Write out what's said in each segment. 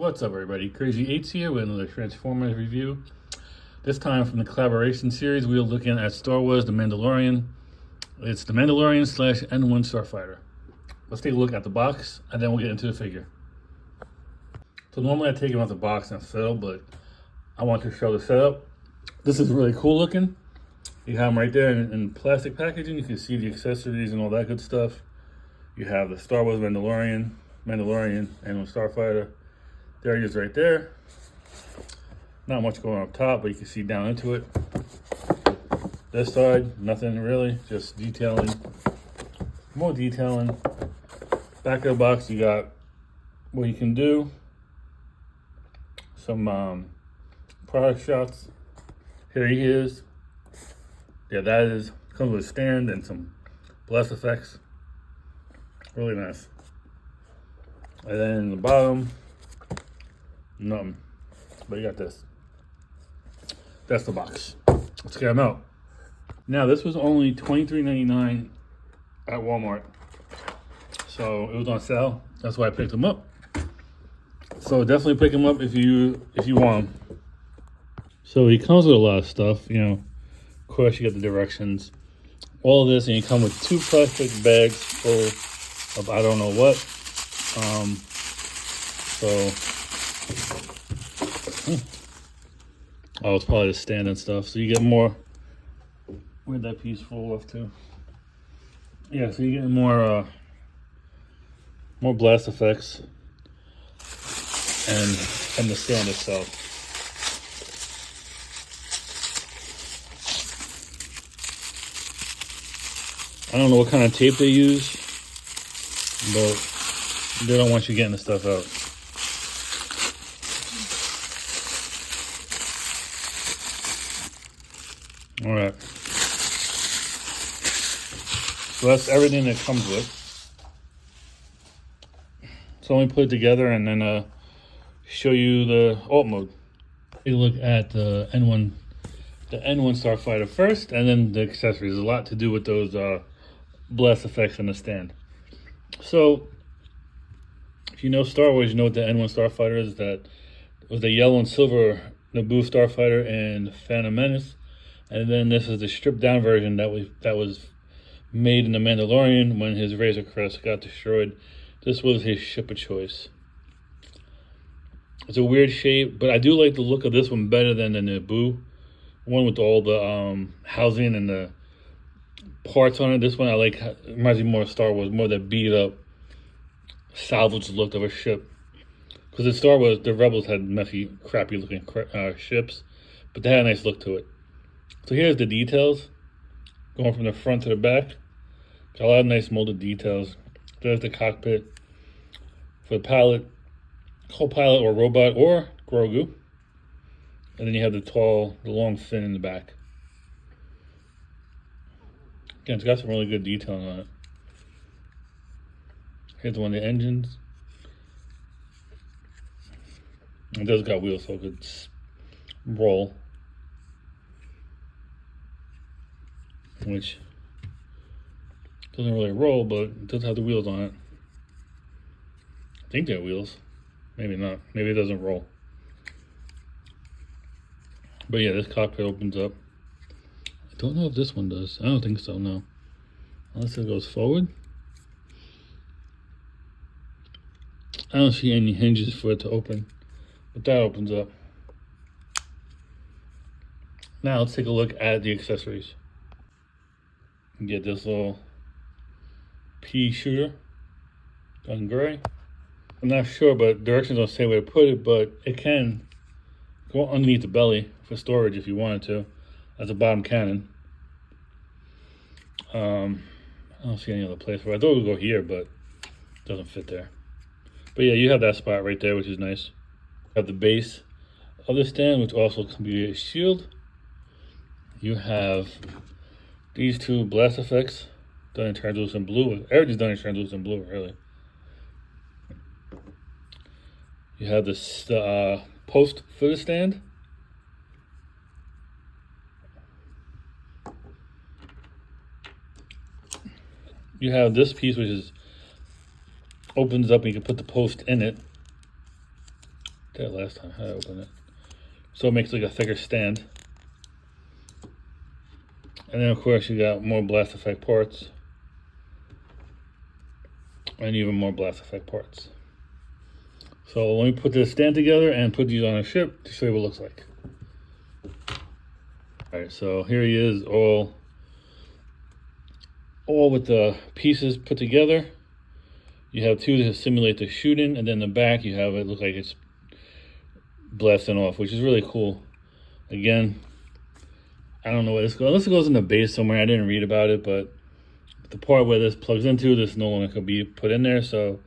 What's up, everybody? Crazy Eights here with another Transformers review. This time from the collaboration series, we are looking at Star Wars The Mandalorian. It's The Mandalorian / N-1 Starfighter. Let's take a look at the box, and then we'll get into the figure. So normally I take him out the box and settle, but I want to show the setup. This is really cool looking. You have them right there in plastic packaging. You can see the accessories and all that good stuff. You have the Star Wars Mandalorian, N-1 Starfighter. There he is right there. Not much going up top, but you can see down into it. This side, nothing really, just detailing. More detailing. Back of the box, you got what you can do. Some product shots. Here he is. Yeah, that is, comes with a stand and some blast effects. Really nice. And then in the bottom, nothing. But you got this. That's the box. Let's get them out. Now, this was only $23.99 at Walmart. So it was on sale. That's why I picked them up. So definitely pick them up if you want them. So he comes with a lot of stuff, you know. Of course, you get the directions. All of this, and you come with 2 plastic bags full of I don't know what. Oh, it's probably the stand and stuff. So you get more. Where'd that piece fall off to? Yeah, so you get more blast effects and the stand itself. I don't know what kind of tape they use, but they don't want you getting the stuff out. All right. So that's everything that comes with. So let me put it together and then show you the alt mode. Take a look at the N1 Starfighter first, and then the accessories. There's a lot to do with those blast effects in the stand. So if you know Star Wars, you know what the N-1 Starfighter is. That was the yellow and silver Naboo Starfighter and Phantom Menace. And then this is the stripped down version that was made in The Mandalorian when his Razor Crest got destroyed. This was his ship of choice. It's a weird shape, but I do like the look of this one better than the Naboo one with all the housing and the parts on it. This one I like. It reminds me more of Star Wars, more of that beat up, salvaged look of a ship. Because in Star Wars, the Rebels had messy, crappy looking ships, but they had a nice look to it. So here's the details, going from the front to the back. Got a lot of nice molded details. There's the cockpit for the pilot, co-pilot or robot or Grogu. And then you have the long fin in the back. Again, it's got some really good detailing on it. Here's one of the engines. It does got wheels, so it could roll. Which doesn't really roll, but it does have the wheels on it. I think they're wheels. Maybe not. Maybe it doesn't roll. But yeah, this cockpit opens up. I don't know if this one does. I don't think so, no. Unless it goes forward. I don't see any hinges for it to open. But that opens up. Now let's take a look at the accessories. You get this little pea shooter done gray. I'm not sure, but directions don't say where to put it, but it can go underneath the belly for storage if you wanted to, as a bottom cannon. I don't see any other place for it. I thought it would go here, but it doesn't fit there. But yeah, you have that spot right there, which is nice. You have the base of the stand, which also can be a shield. You have these 2 blast effects done in translucent blue. Everything's done in translucent blue, really. You have this post for the stand. You have this piece, which is opens up and you can put the post in it. that last time. How did I open it? So it makes like a thicker stand. And then of course you got more blast effect parts. And even more blast effect parts. So let me put this stand together and put these on a ship to show you what it looks like. Alright, so here he is all with the pieces put together. You have two to simulate the shooting, and then the back you have it look like it's blasting off, which is really cool. Again, I don't know where this goes. Unless it goes in the base somewhere. I didn't read about it, but the part where this plugs into, this no longer could be put in there. So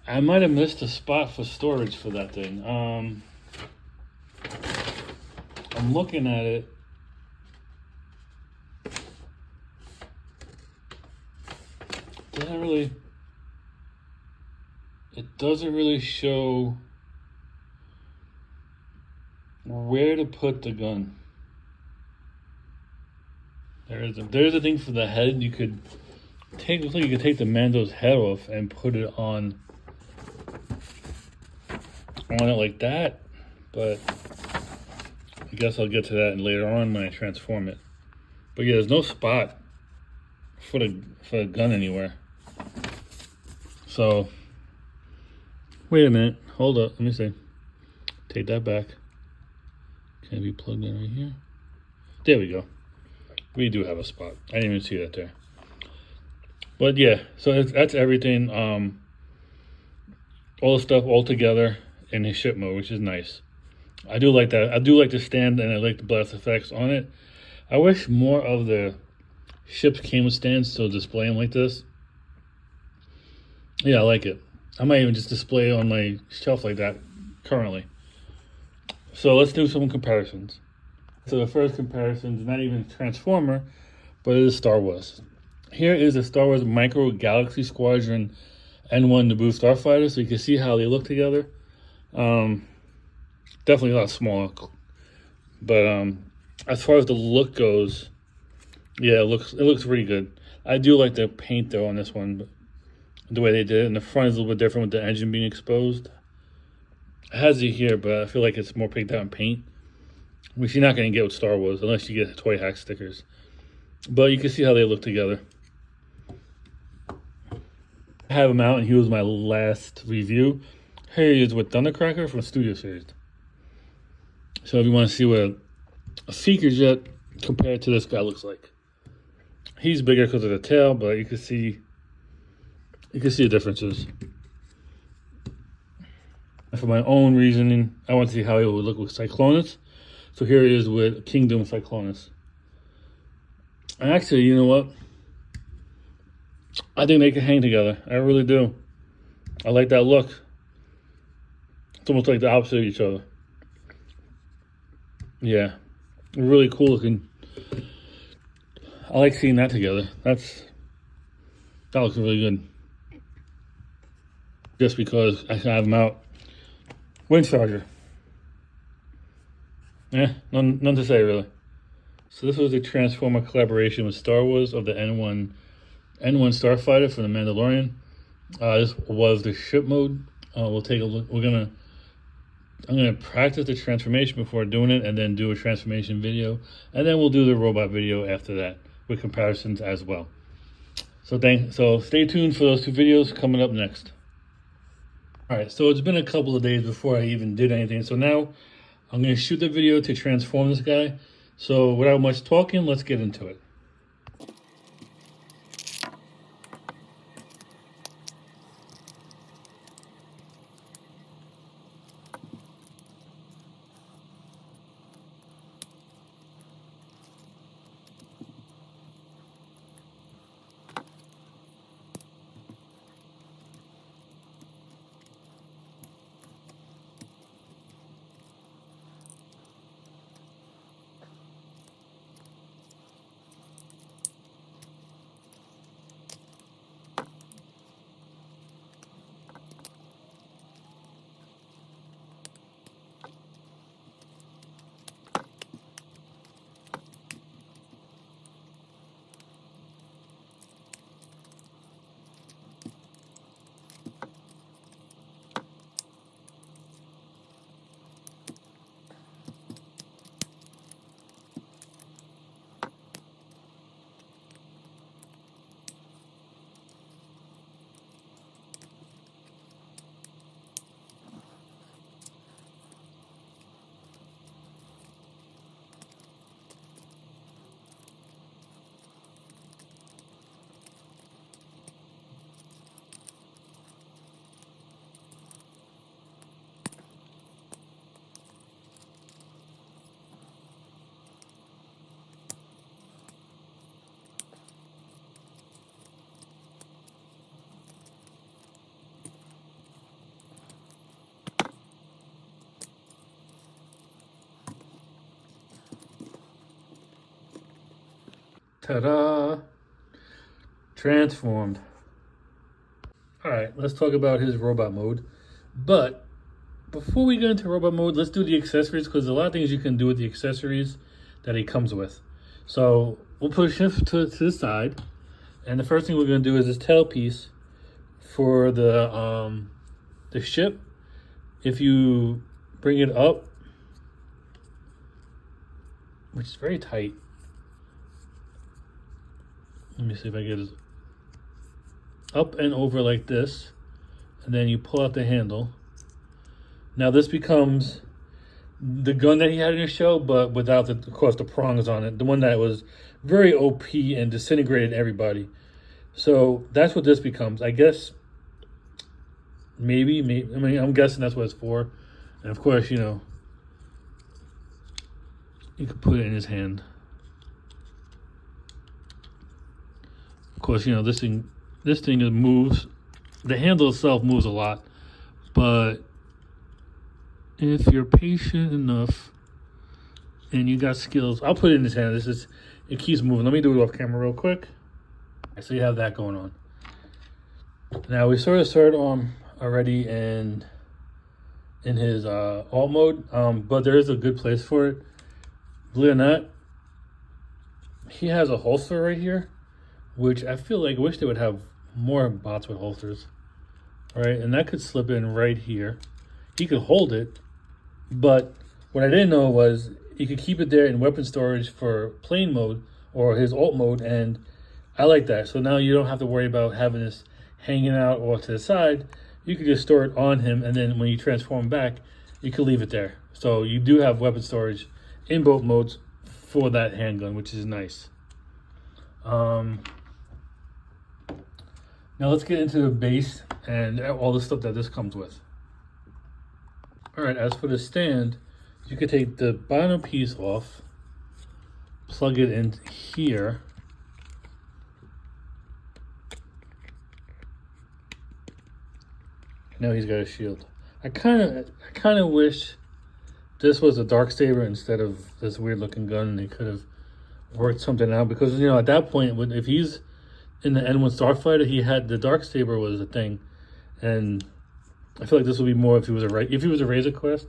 I might have missed a spot for storage for that thing. I'm looking at it. It doesn't really show where to put the gun. There's a thing for the head. You could take, looks like you could take the Mando's head off and put it on it like that. But I guess I'll get to that later on when I transform it. But yeah, there's no spot for the gun anywhere. So wait a minute, hold up, let me see. Take that back. Can it be plugged in right here? There we go. We do have a spot. I didn't even see that there. But yeah, so that's everything. All the stuff all together in his ship mode, which is nice. I do like that. I do like the stand, and I like the blast effects on it. I wish more of the ships came with stands to display them like this. Yeah, I like it. I might even just display it on my shelf like that currently. So let's do some comparisons. So the first comparison is not even Transformer, but it is Star Wars. Here is the Star Wars Micro Galaxy Squadron N-1 Naboo Starfighter, so you can see how they look together. Definitely a lot smaller, but as far as the look goes, yeah, it looks pretty good. I do like the paint though on this one, but the way they did it. And the front is a little bit different with the engine being exposed. It has it here, but I feel like it's more picked out in paint, which you're not going to get with Star Wars unless you get Toy Hack stickers. But you can see how they look together. I have him out, and he was my last review. Here he is with Thundercracker from Studio Series. So if you want to see what a Seeker jet compared to this guy looks like. He's bigger because of the tail, but you can see the differences. And for my own reasoning, I want to see how he would look with Cyclonus. So here he is with Kingdom Cyclonus. And actually, you know what? I think they can hang together. I really do. I like that look. It's almost like the opposite of each other. Yeah. Really cool looking. I like seeing that together. That looks really good. Just because I have them out. Wind Charger. Yeah, none to say really. So this was a Transformer collaboration with Star Wars of the N-1 Starfighter for the Mandalorian. This was the ship mode. We'll take a look. I'm gonna practice the transformation before doing it, and then do a transformation video, and then we'll do the robot video after that with comparisons as well. So stay tuned for those two videos coming up next. All right, so it's been a couple of days before I even did anything. So now I'm gonna shoot the video to transform this guy. So without much talking, let's get into it. Ta-da! Transformed. Alright, let's talk about his robot mode. But before we get into robot mode, let's do the accessories, because there's a lot of things you can do with the accessories that he comes with. So we'll push him to the side. And the first thing we're going to do is this tailpiece for the ship. If you bring it up, which is very tight. Let me see if I get it up and over like this, and then you pull out the handle. Now this becomes the gun that he had in his show, but without of course, the prongs on it. The one that was very OP and disintegrated everybody. So that's what this becomes. I guess maybe. I mean, I'm guessing that's what it's for. And of course, you know, you could put it in his hand. Of course, you know, this thing moves. The handle itself moves a lot, but if you're patient enough and you got skills, I'll put it in his hand. It keeps moving. Let me do it off camera real quick. So you have that going on. Now we sort of started already in his alt mode, but there is a good place for it. Believe it or not, he has a holster right here, which I feel like I wish they would have more bots with holsters. All right, and that could slip in right here. He could hold it, but what I didn't know was you could keep it there in weapon storage for plane mode or his alt mode, and I like that. So now you don't have to worry about having this hanging out or to the side. You could just store it on him, and then when you transform back, you can leave it there. So you do have weapon storage in both modes for that handgun, which is nice. Now let's get into the base and all the stuff that this comes with. All right, as for the stand, you could take the bottom piece off, plug it in here. Now he's got a shield. I kind of wish this was a Darksaber instead of this weird looking gun, and they could have worked something out, because, you know, at that point, if he's in the N-1 Starfighter, he had the Darksaber was a thing, and I feel like this would be more if he was a Razor Quest.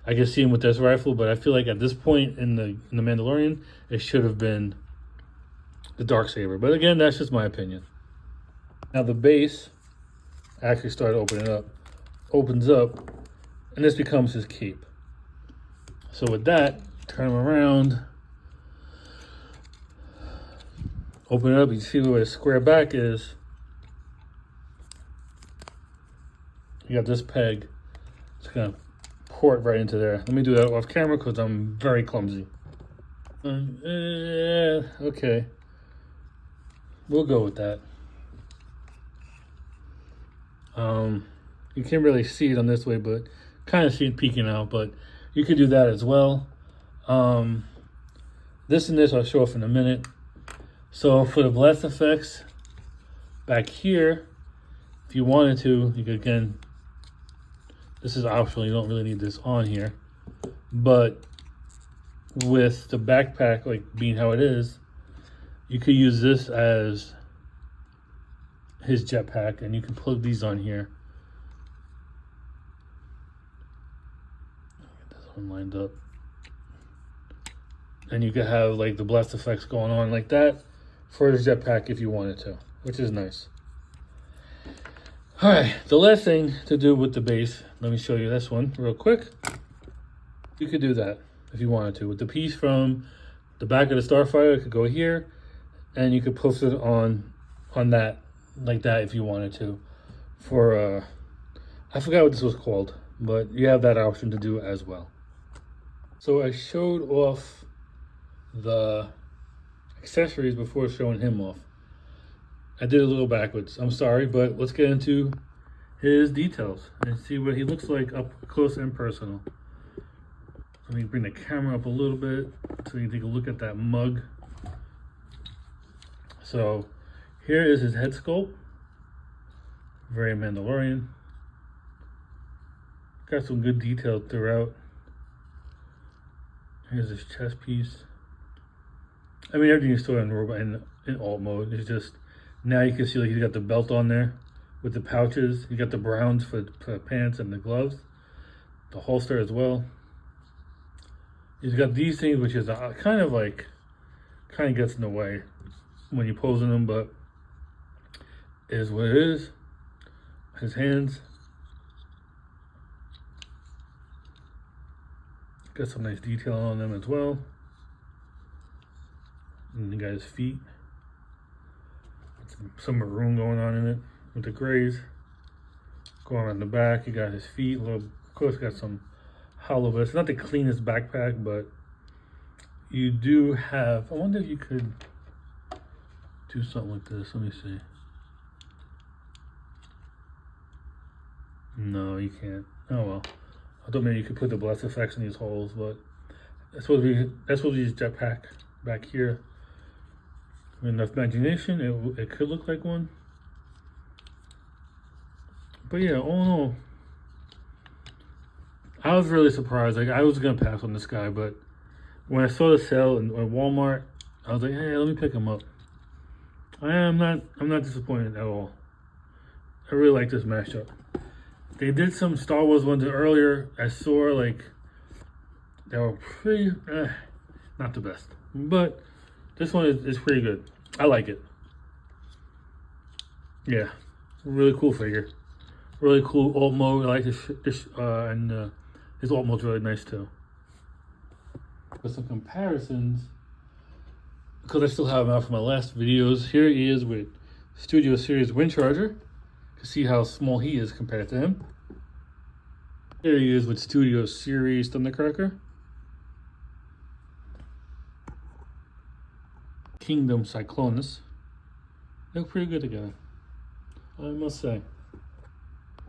I could see him with this rifle, but I feel like at this point in the Mandalorian, it should have been the Darksaber. But again, that's just my opinion. Now the base actually opens up, and this becomes his cape. So with that, turn him around, open it up, you see where the square back is. You got this peg. It's gonna pour it right into there. Let me do that off camera because I'm very clumsy. Okay. We'll go with that. You can't really see it on this way, but kind of see it peeking out, but you could do that as well. This and this I'll show off in a minute. So for the blast effects, back here, if you wanted to, you could, again, this is optional, you don't really need this on here, but with the backpack, like being how it is, you could use this as his jetpack, and you can plug these on here. Get this one lined up. And you could have like the blast effects going on like that for his jetpack if you wanted to, which is nice. All right, the last thing to do with the base, let me show you this one real quick. You could do that if you wanted to. With the piece from the back of the Starfighter, it could go here, and you could post it on that, like that if you wanted to. For, I forgot what this was called, but you have that option to do as well. So I showed off the accessories before showing him off. I did a little backwards. I'm sorry, but let's get into his details and see what he looks like up close and personal. Let me bring the camera up a little bit so you can take a look at that mug. So here is his head sculpt. Very Mandalorian. Got some good detail throughout. Here's his chest piece. I mean, everything is still in alt mode. It's just now you can see like he's got the belt on there with the pouches. You got the browns for the pants and the gloves, the holster as well. He's got these things, which is kind of gets in the way when you're posing them, but it is what it is. His hands. Got some nice detail on them as well. And you got his feet. Some maroon going on in it with the grays. Going on the back, you got his feet. Of course, got some hollow bits. It's not the cleanest backpack, but you do have. I wonder if you could do something like this. Let me see. No, you can't. Oh well. I thought maybe you could put the blast effects in these holes, but that's supposed to be his jetpack back here. With enough imagination, it could look like one. But yeah, all in all, I was really surprised. Like, I was gonna pass on this guy, but when I saw the sale at Walmart, I was like, hey, let me pick him up. I'm not disappointed at all. I really like this mashup. They did some Star Wars ones earlier. I saw like they were pretty, not the best, but this one is pretty good. I like it. Yeah, really cool figure. Really cool alt mode. I like this and his alt mode's really nice too. For some comparisons, because I still have him out from my last videos, here he is with Studio Series Wind Charger. To see how small he is compared to him. Here he is with Studio Series Thundercracker. Kingdom Cyclonus. They look pretty good together, I must say.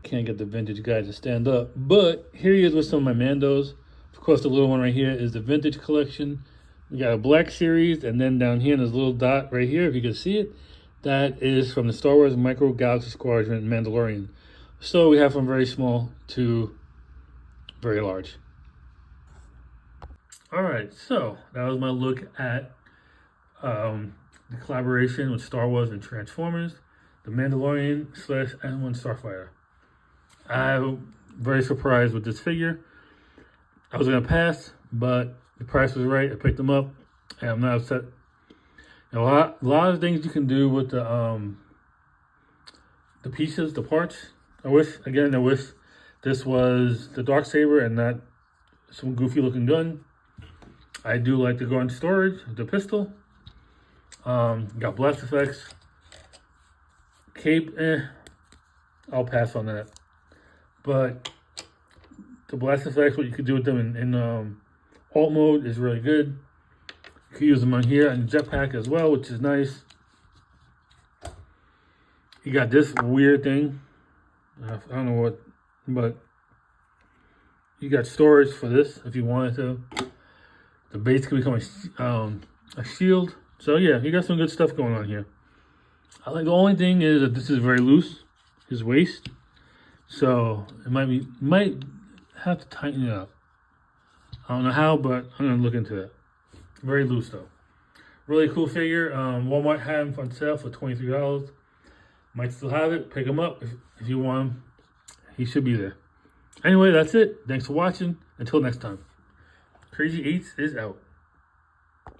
Can't get the vintage guy to stand up, but here he is with some of my Mandos. Of course, the little one right here is the vintage collection. We got a black series, and then down here, there's a little dot right here, if you can see it. That is from the Star Wars Micro Galaxy Squadron Mandalorian. So we have from very small to very large. All right, so that was my look at the collaboration with Star Wars and Transformers, the Mandalorian / N-1 Starfighter. I'm very surprised with this figure. I was gonna pass, but the price was right. I picked them up, and I'm not upset. A lot of things you can do with the pieces, the parts. I wish this was the Darksaber and not some goofy looking gun. I do like the gun storage, the pistol. Got blast effects. Cape, I'll pass on that. But the blast effects, what you could do with them in alt mode is really good. You can use them on here and jetpack as well, which is nice. You got this weird thing. I don't know what, but you got storage for this if you wanted to. The base can become a shield. So yeah, you got some good stuff going on here. I like the only thing is that this is very loose, his waist. So it might have to tighten it up. I don't know how, but I'm gonna look into it. Very loose though. Really cool figure. Walmart had him on sale for $23. Might still have it. Pick him up if you want him. He should be there. Anyway, that's it. Thanks for watching. Until next time. Crazy Eats is out.